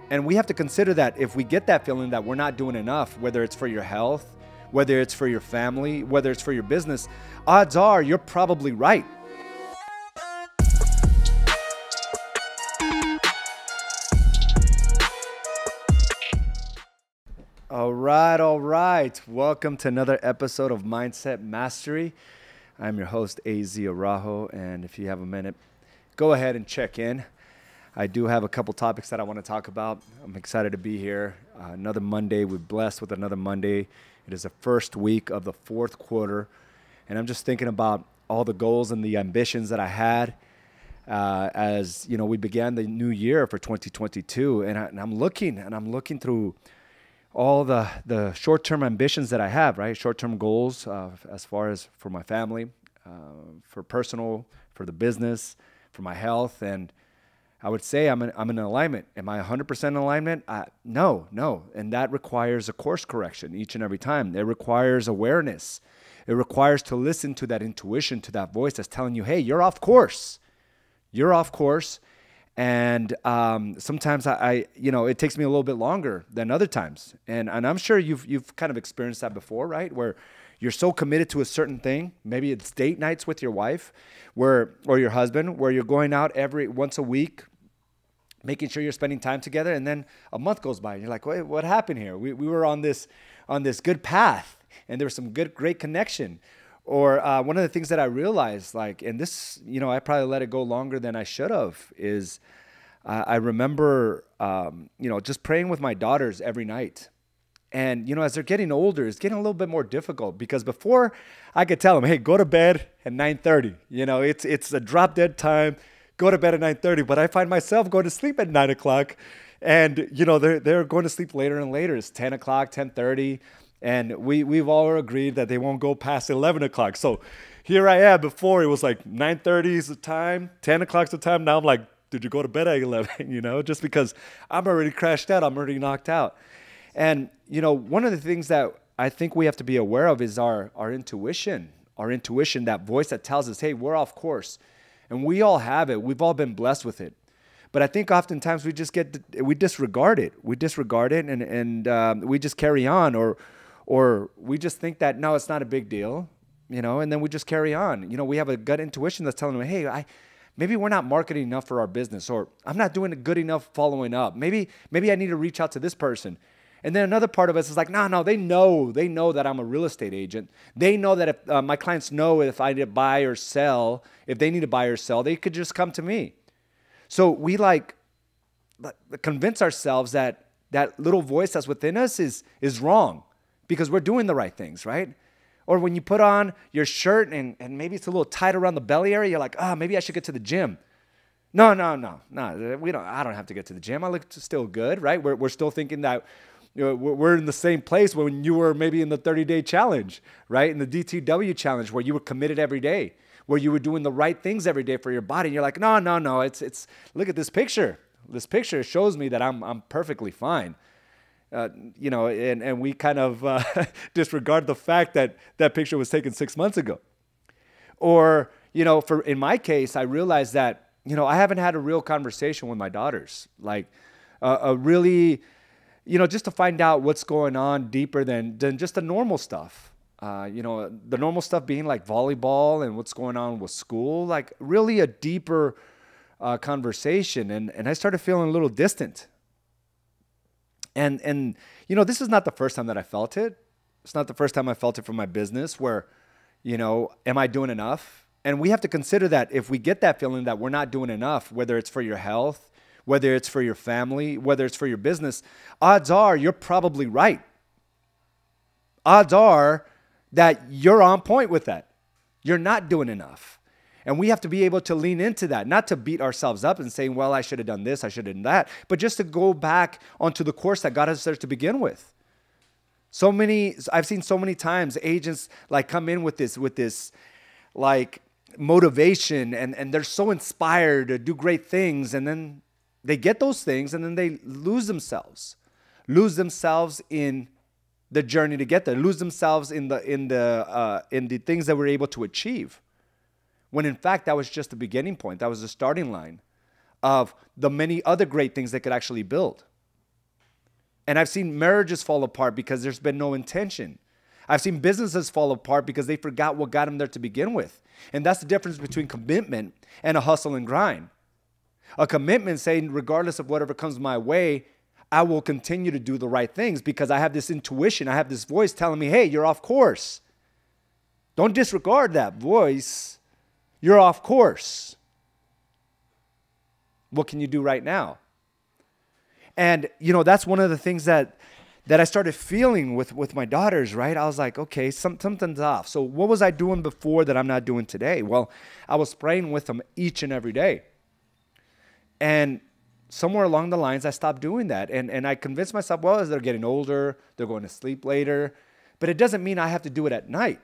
And we have to consider that if we get that feeling that we're not doing enough, whether it's for your health, whether it's for your family, whether it's for your business, odds are you're probably right. All right. Welcome to another episode of Mindset Mastery. I'm your host, AZ Araujo, and if you have a minute, go ahead and check in. I do have a couple topics that I want to talk about. I'm excited to be here. Another Monday. We're blessed with another Monday. It is the first week of the fourth quarter, and I'm just thinking about all the goals and the ambitions that I had as you know we began the new year for 2022, and I'm looking through all the short-term ambitions that I have, right? Short-term goals as far as for my family, for personal, for the business, for my health, and I would say I'm in alignment. Am I 100% in alignment? No. And that requires a course correction each and every time. It requires awareness. It requires to listen to that intuition, to that voice that's telling you, hey, you're off course. You're off course. And sometimes it takes me a little bit longer than other times. And I'm sure you've kind of experienced that before, right? Where you're so committed to a certain thing. Maybe it's date nights with your wife or your husband, where you're going out once a week, making sure you're spending time together. And then a month goes by and you're like, wait, what happened here? We were on this good path and there was some great connection. Or one of the things that I realized, and this, I probably let it go longer than I should have, is I remember, just praying with my daughters every night. And, as they're getting older, it's getting a little bit more difficult because before I could tell them, hey, go to bed at 9:30. It's a drop dead time. Go to bed at 9:30. But I find myself going to sleep at 9 o'clock. And, they're going to sleep later and later. It's 10 o'clock, 10:30. And we've all agreed that they won't go past 11 o'clock. So here I am. Before it was like 9:30 is the time, 10 o'clock's the time. Now I'm like, did you go to bed at 11? Just because I'm already crashed out. I'm already knocked out. And, one of the things that I think we have to be aware of is our intuition, that voice that tells us, hey, we're off course. And we all have it. We've all been blessed with it. But I think oftentimes we disregard it. We disregard it and we just carry on or we just think that, no, it's not a big deal, and then we just carry on. We have a gut intuition that's telling me, hey, maybe we're not marketing enough for our business, or I'm not doing good enough following up. Maybe I need to reach out to this person. And then another part of us is like, no, they know that I'm a real estate agent. They know that if my clients know if I need to buy or sell, if they need to buy or sell, they could just come to me. So we convince ourselves that little voice that's within us is wrong because we're doing the right things, right? Or when you put on your shirt and maybe it's a little tight around the belly area, you're like, maybe I should get to the gym. No. I don't have to get to the gym. I look still good, right? We're still thinking that we're in the same place when you were maybe in the 30-day challenge, right? In the DTW challenge where you were committed every day, where you were doing the right things every day for your body. And you're like, no. It's look at this picture. This picture shows me that I'm perfectly fine. And we kind of disregard the fact that picture was taken 6 months ago. Or, in my case, I realized that, I haven't had a real conversation with my daughters, like a really, just to find out what's going on deeper than just the normal stuff. The normal stuff being like volleyball and what's going on with school, like really a deeper conversation. And I started feeling a little distant. And this is not the first time that I felt it. It's not the first time I felt it from my business where, am I doing enough? And we have to consider that if we get that feeling that we're not doing enough, whether it's for your health, whether it's for your family, whether it's for your business, odds are you're probably right. Odds are that you're on point with that. You're not doing enough. And we have to be able to lean into that, not to beat ourselves up and saying, well, I should have done this, I should have done that, but just to go back onto the course that got us there to begin with. I've seen so many times agents come in with this motivation and they're so inspired to do great things, and then they get those things and then they lose themselves in the journey to get there, lose themselves in the things that we're able to achieve. When in fact, that was just the beginning point. That was the starting line of the many other great things they could actually build. And I've seen marriages fall apart because there's been no intention. I've seen businesses fall apart because they forgot what got them there to begin with. And that's the difference between commitment and a hustle and grind. A commitment saying, regardless of whatever comes my way, I will continue to do the right things because I have this intuition. I have this voice telling me, hey, you're off course. Don't disregard that voice. You're off course. What can you do right now? And, that's one of the things that I started feeling with my daughters, right? I was like, okay, something's off. So what was I doing before that I'm not doing today? Well, I was praying with them each and every day. And somewhere along the lines, I stopped doing that. And I convinced myself, well, as they're getting older, they're going to sleep later. But it doesn't mean I have to do it at night.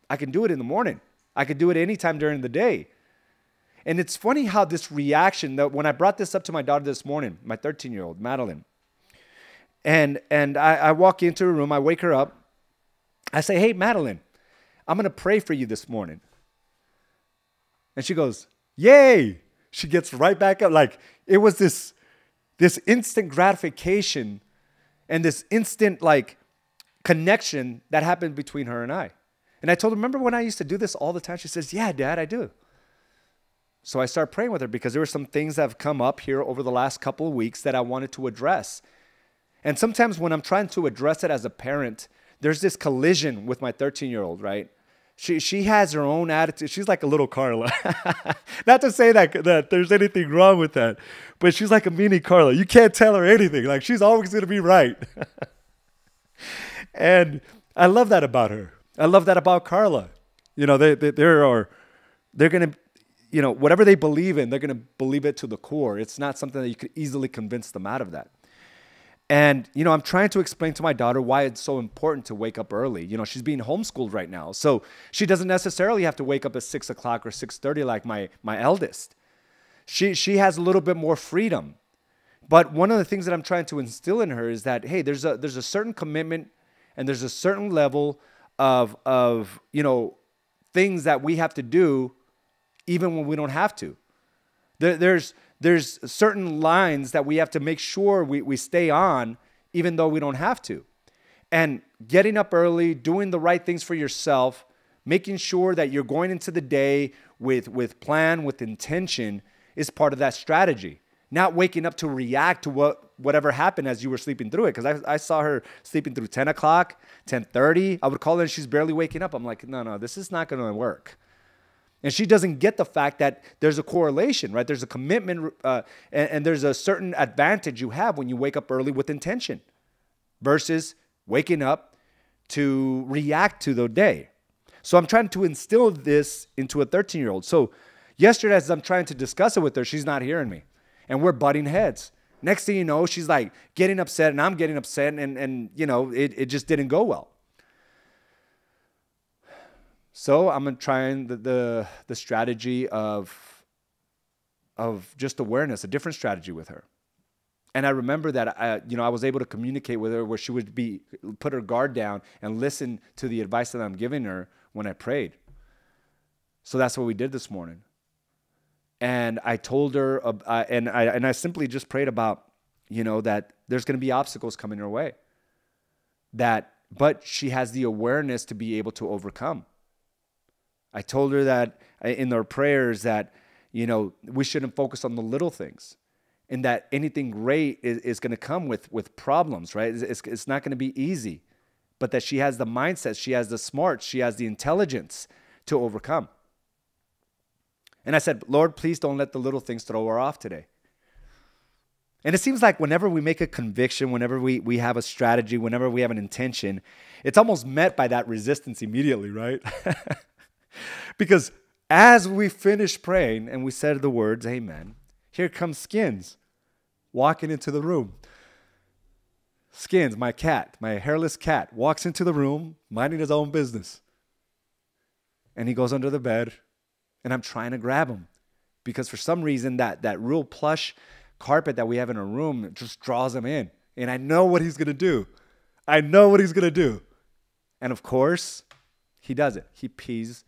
I can do it in the morning. I could do it anytime during the day. And it's funny how this reaction, that when I brought this up to my daughter this morning, my 13-year-old, Madeline, and I walk into her room, I wake her up, I say, hey, Madeline, I'm going to pray for you this morning. And she goes, yay. She gets right back up. Like, it was this instant gratification and this instant, connection that happened between her and I. And I told her, remember when I used to do this all the time? She says, yeah, Dad, I do. So I started praying with her because there were some things that have come up here over the last couple of weeks that I wanted to address. And sometimes when I'm trying to address it as a parent, there's this collision with my 13-year-old, right? She has her own attitude. She's like a little Carla. Not to say that there's anything wrong with that, but she's like a mini Carla. You can't tell her anything. Like, she's always going to be right. And I love that about her. I love that about Carla. They're going to, whatever they believe in, they're going to believe it to the core. It's not something that you could easily convince them out of that. And, I'm trying to explain to my daughter why it's so important to wake up early. She's being homeschooled right now. So she doesn't necessarily have to wake up at 6 o'clock or 6:30 like my eldest. She has a little bit more freedom. But one of the things that I'm trying to instill in her is that, hey, there's a certain commitment and there's a certain level of things that we have to do even when we don't have to. There's certain lines that we have to make sure we stay on even though we don't have to. And getting up early, doing the right things for yourself, making sure that you're going into the day with plan, with intention is part of that strategy. Not waking up to react to whatever happened as you were sleeping through it. Because I saw her sleeping through 10 o'clock, 10:30. I would call her and she's barely waking up. I'm like, no, this is not going to work. And she doesn't get the fact that there's a correlation, right? There's a commitment and there's a certain advantage you have when you wake up early with intention versus waking up to react to the day. So I'm trying to instill this into a 13-year-old. So yesterday, as I'm trying to discuss it with her, she's not hearing me. And we're butting heads. Next thing you know, she's like getting upset and I'm getting upset and it just didn't go well. So I'm trying the strategy of just awareness, a different strategy with her. And I remember that I was able to communicate with her where she would put her guard down and listen to the advice that I'm giving her when I prayed. So that's what we did this morning. And I told her, and I simply just prayed about, that there's going to be obstacles coming her way. But she has the awareness to be able to overcome. I told her that in our prayers that, we shouldn't focus on the little things and that anything great is going to come with problems, right? It's not going to be easy, but that she has the mindset, she has the smarts, she has the intelligence to overcome. And I said, Lord, please don't let the little things throw her off today. And it seems like whenever we make a conviction, whenever we have a strategy, whenever we have an intention, it's almost met by that resistance immediately, right? Because as we finished praying and we said the words, amen, here comes Skins walking into the room. Skins, my cat, my hairless cat, walks into the room, minding his own business. And he goes under the bed, and I'm trying to grab him. Because for some reason, that real plush carpet that we have in our room just draws him in. And I know what he's going to do. And of course, he does it. He pees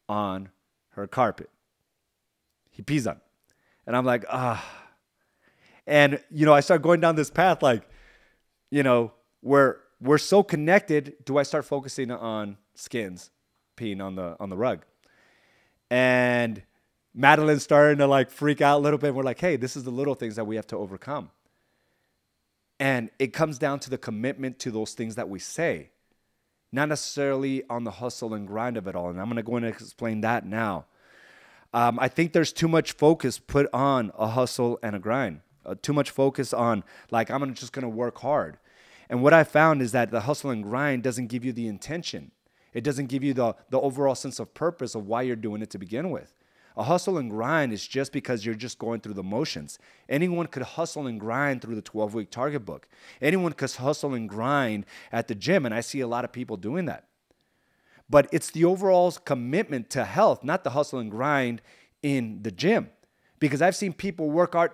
on her carpet. He pees on it. And I'm like, ah. And, I start going down this path like, You know, we're so connected. Do I start focusing on skins peeing on the rug? And Madeline's starting to like freak out a little bit. We're like, hey, this is the little things that we have to overcome. And it comes down to the commitment to those things that we say, not necessarily on the hustle and grind of it all. And I'm going to go in and explain that now. I think there's too much focus put on a hustle and a grind. Too much focus on like, I'm just going to work hard. And what I found is that the hustle and grind doesn't give you the intention. It doesn't give you the overall sense of purpose of why you're doing it to begin with. A hustle and grind is just because you're just going through the motions. Anyone could hustle and grind through the 12-week target book. Anyone could hustle and grind at the gym, and I see a lot of people doing that. But it's the overall commitment to health, not the hustle and grind in the gym. Because I've seen people work out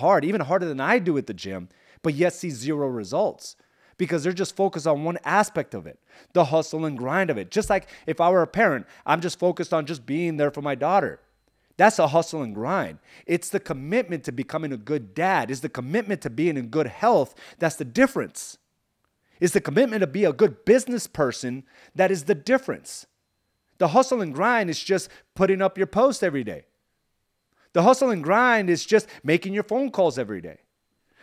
hard, even harder than I do at the gym, but yet see zero results. Because they're just focused on one aspect of it, the hustle and grind of it. Just like if I were a parent, I'm just focused on just being there for my daughter. That's a hustle and grind. It's the commitment to becoming a good dad. It's the commitment to being in good health. That's the difference. It's the commitment to be a good business person. That is the difference. The hustle and grind is just putting up your post every day. The hustle and grind is just making your phone calls every day.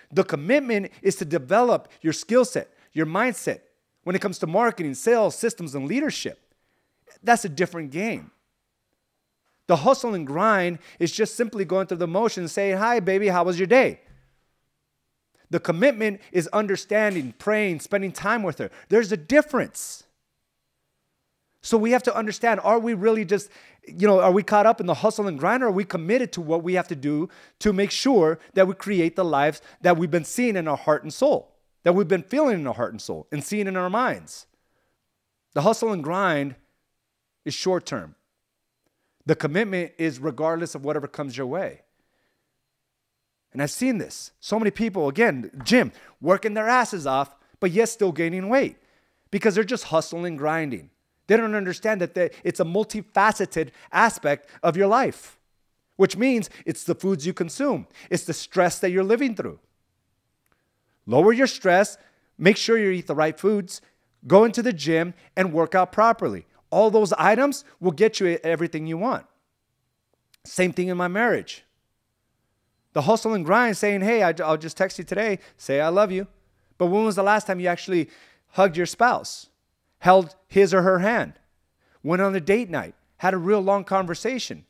The commitment is to develop your skill set, your mindset when it comes to marketing, sales, systems, and leadership. That's a different game. The hustle and grind is just simply going through the motions saying, hi, baby, how was your day? The commitment is understanding, praying, spending time with her. There's a difference. So we have to understand, are we really just, are we caught up in the hustle and grind, or are we committed to what we have to do to make sure that we create the lives that we've been seeing in our heart and soul, that we've been feeling in our heart and soul and seeing in our minds? The hustle and grind is short term. The commitment is regardless of whatever comes your way. And I've seen this. So many people, again, gym, working their asses off, but yet still gaining weight because they're just hustling and grinding. They don't understand that it's a multifaceted aspect of your life, which means it's the foods you consume. It's the stress that you're living through. Lower your stress, make sure you eat the right foods, go into the gym, and work out properly. All those items will get you everything you want. Same thing in my marriage. The hustle and grind saying, hey, I'll just text you today, say I love you. But when was the last time you actually hugged your spouse? Held his or her hand, went on a date night, had a real long conversation?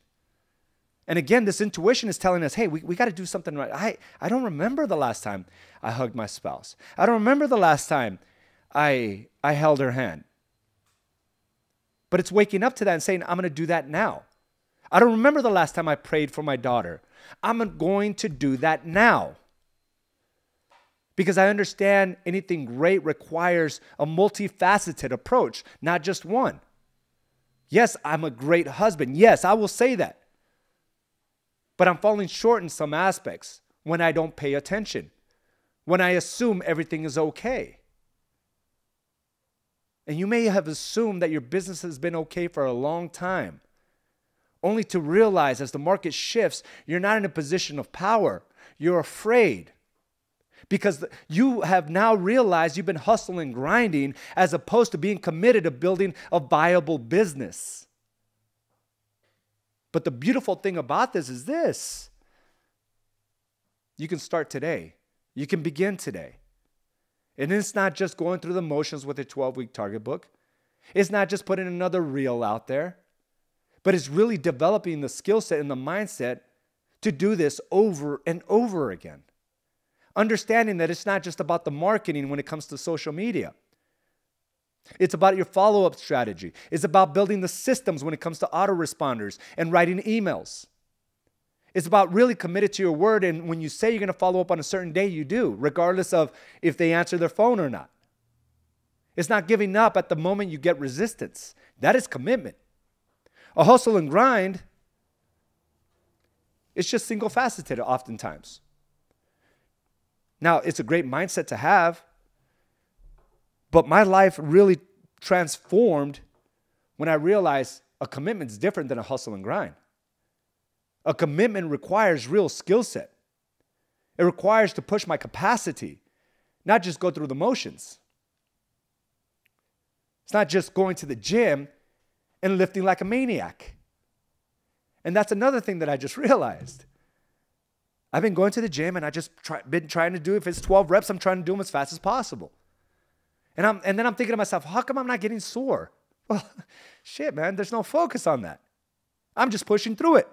And again, this intuition is telling us, hey, we got to do something right. I don't remember the last time I hugged my spouse. I don't remember the last time I held her hand. But it's waking up to that and saying, I'm going to do that now. I don't remember the last time I prayed for my daughter. I'm going to do that now. Because I understand anything great requires a multifaceted approach, not just one. Yes, I'm a great husband. Yes, I will say that. But I'm falling short in some aspects when I don't pay attention, when I assume everything is okay. And you may have assumed that your business has been okay for a long time, only to realize as the market shifts, you're not in a position of power. You're afraid. Because you have now realized you've been hustling and grinding as opposed to being committed to building a viable business. But the beautiful thing about this is this. You can start today. You can begin today. And it's not just going through the motions with a 12-week target book. It's not just putting another reel out there. But it's really developing the skill set and the mindset to do this over and over again. Understanding that it's not just about the marketing when it comes to social media. It's about your follow-up strategy. It's about building the systems when it comes to autoresponders and writing emails. It's about really committed to your word, and when you say you're going to follow up on a certain day, you do, regardless of if they answer their phone or not. It's not giving up at the moment you get resistance. That is commitment. A hustle and grind, it's just single-faceted oftentimes. Now, it's a great mindset to have, but my life really transformed when I realized a commitment is different than a hustle and grind. A commitment requires real skill set. It requires to push my capacity. not just go through the motions. It's not just going to the gym and lifting like a maniac. And that's another thing that I just realized. I've been going to the gym and I just been trying to do, if it's 12 reps, I'm trying to do them as fast as possible. And then I'm thinking to myself, how come I'm not getting sore? Well, shit, man, there's no focus on that. I'm just pushing through it.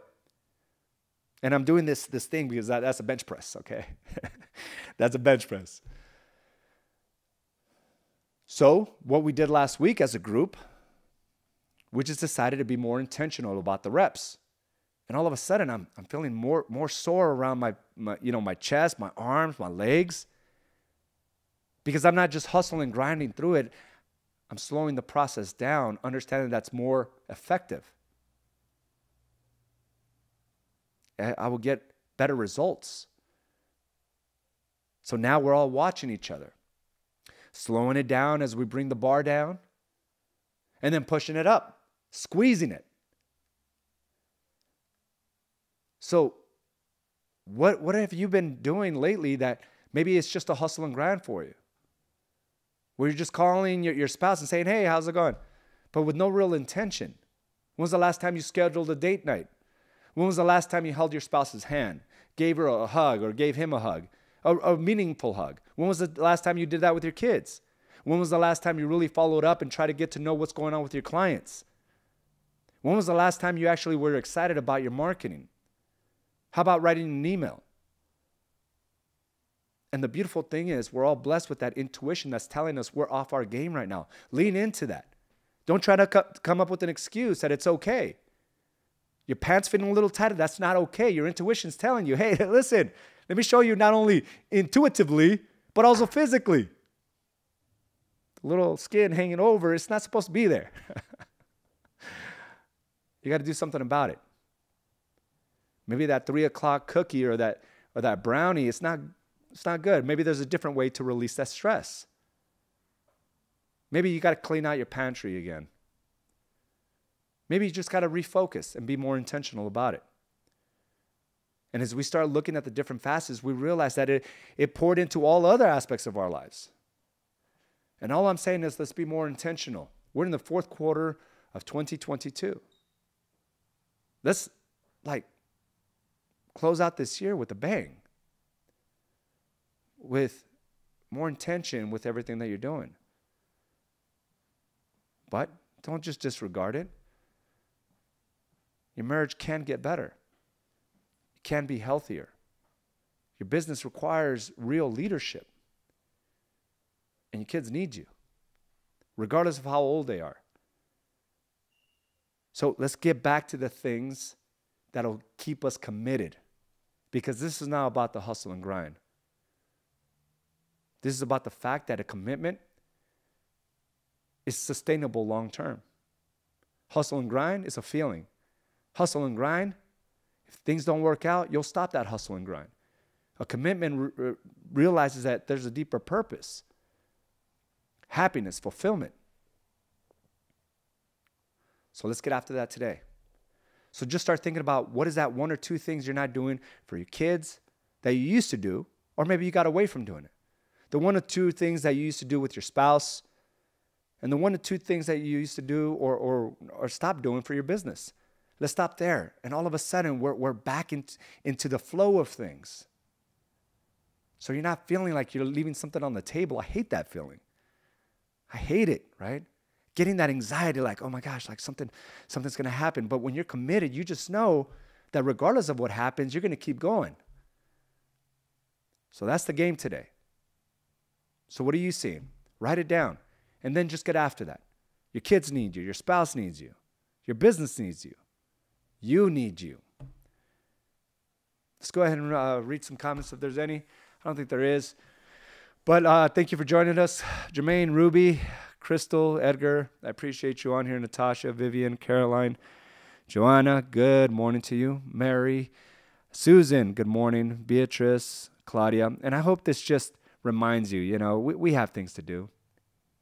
And I'm doing this thing because that's a bench press, okay? That's a bench press. So what we did last week as a group, we just decided to be more intentional about the reps. And all of a sudden, I'm feeling more sore around my chest, my arms, my legs. Because I'm not just hustling, grinding through it. I'm slowing the process down, understanding that's more effective. I will get better results. So now we're all watching each other. Slowing it down as we bring the bar down. And then pushing it up. Squeezing it. So what have you been doing lately that maybe it's just a hustle and grind for you? Where you're just calling your spouse and saying, hey, how's it going? But with no real intention. When was the last time you scheduled a date night? When was the last time you held your spouse's hand, gave her a hug or gave him a hug, a meaningful hug? When was the last time you did that with your kids? When was the last time you really followed up and tried to get to know what's going on with your clients? When was the last time you actually were excited about your marketing? How about writing an email? And the beautiful thing is we're all blessed with that intuition that's telling us we're off our game right now. Lean into that. Don't try to come up with an excuse that it's okay. Your pants fitting a little tighter, that's not okay. Your intuition's telling you, hey, listen, let me show you not only intuitively, but also physically. The little skin hanging over, it's not supposed to be there. You got to do something about it. Maybe that 3 o'clock cookie or that brownie, it's not good. Maybe there's a different way to release that stress. Maybe you got to clean out your pantry again. Maybe you just got to refocus and be more intentional about it. And as we start looking at the different facets, we realize that it poured into all other aspects of our lives. And all I'm saying is let's be more intentional. We're in the fourth quarter of 2022. Let's close out this year with a bang. With more intention with everything that you're doing. But don't just disregard it. Your marriage can get better. It can be healthier. Your business requires real leadership. And your kids need you, regardless of how old they are. So let's get back to the things that'll keep us committed. Because this is not about the hustle and grind. This is about the fact that a commitment is sustainable long term. Hustle and grind is a feeling. Hustle and grind, if things don't work out, you'll stop that hustle and grind. A commitment realizes that there's a deeper purpose. Happiness, fulfillment. So let's get after that today. So just start thinking about what is that 1 or 2 things you're not doing for your kids that you used to do, or maybe you got away from doing it. The 1 or 2 things that you used to do with your spouse, and the 1 or 2 things that you used to do or stop doing for your business. Let's stop there. And all of a sudden, we're back into the flow of things. So you're not feeling like you're leaving something on the table. I hate that feeling. I hate it, right? Getting that anxiety like, oh my gosh, like something's going to happen. But when you're committed, you just know that regardless of what happens, you're going to keep going. So that's the game today. So what are you seeing? Write it down. And then just get after that. Your kids need you. Your spouse needs you. Your business needs you. You need you. Let's go ahead and read some comments if there's any. I don't think there is. But thank you for joining us. Jermaine, Ruby, Crystal, Edgar, I appreciate you on here. Natasha, Vivian, Caroline, Joanna, good morning to you. Mary, Susan, good morning. Beatrice, Claudia. And I hope this just reminds you, we have things to do.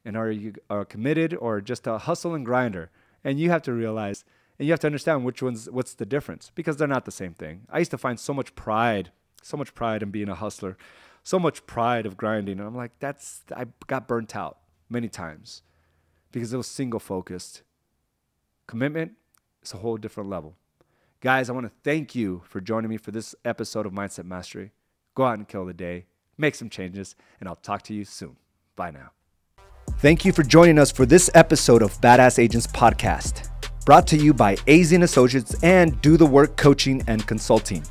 And are you committed or just a hustle and grinder? And you have to realize, and you have to understand what's the difference, because they're not the same thing. I used to find so much pride in being a hustler, so much pride of grinding. And I'm like, I got burnt out many times because it was single focused. Commitment is a whole different level. Guys, I want to thank you for joining me for this episode of Mindset Mastery. Go out and kill the day, make some changes, and I'll talk to you soon. Bye now. Thank you for joining us for this episode of Badass Agents Podcast, brought to you by AZ & Associates and Do the Work Coaching and Consulting.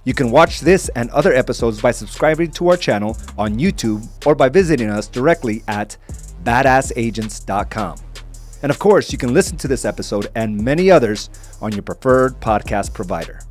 You can watch this and other episodes by subscribing to our channel on YouTube or by visiting us directly at badassagents.com. And of course, you can listen to this episode and many others on your preferred podcast provider.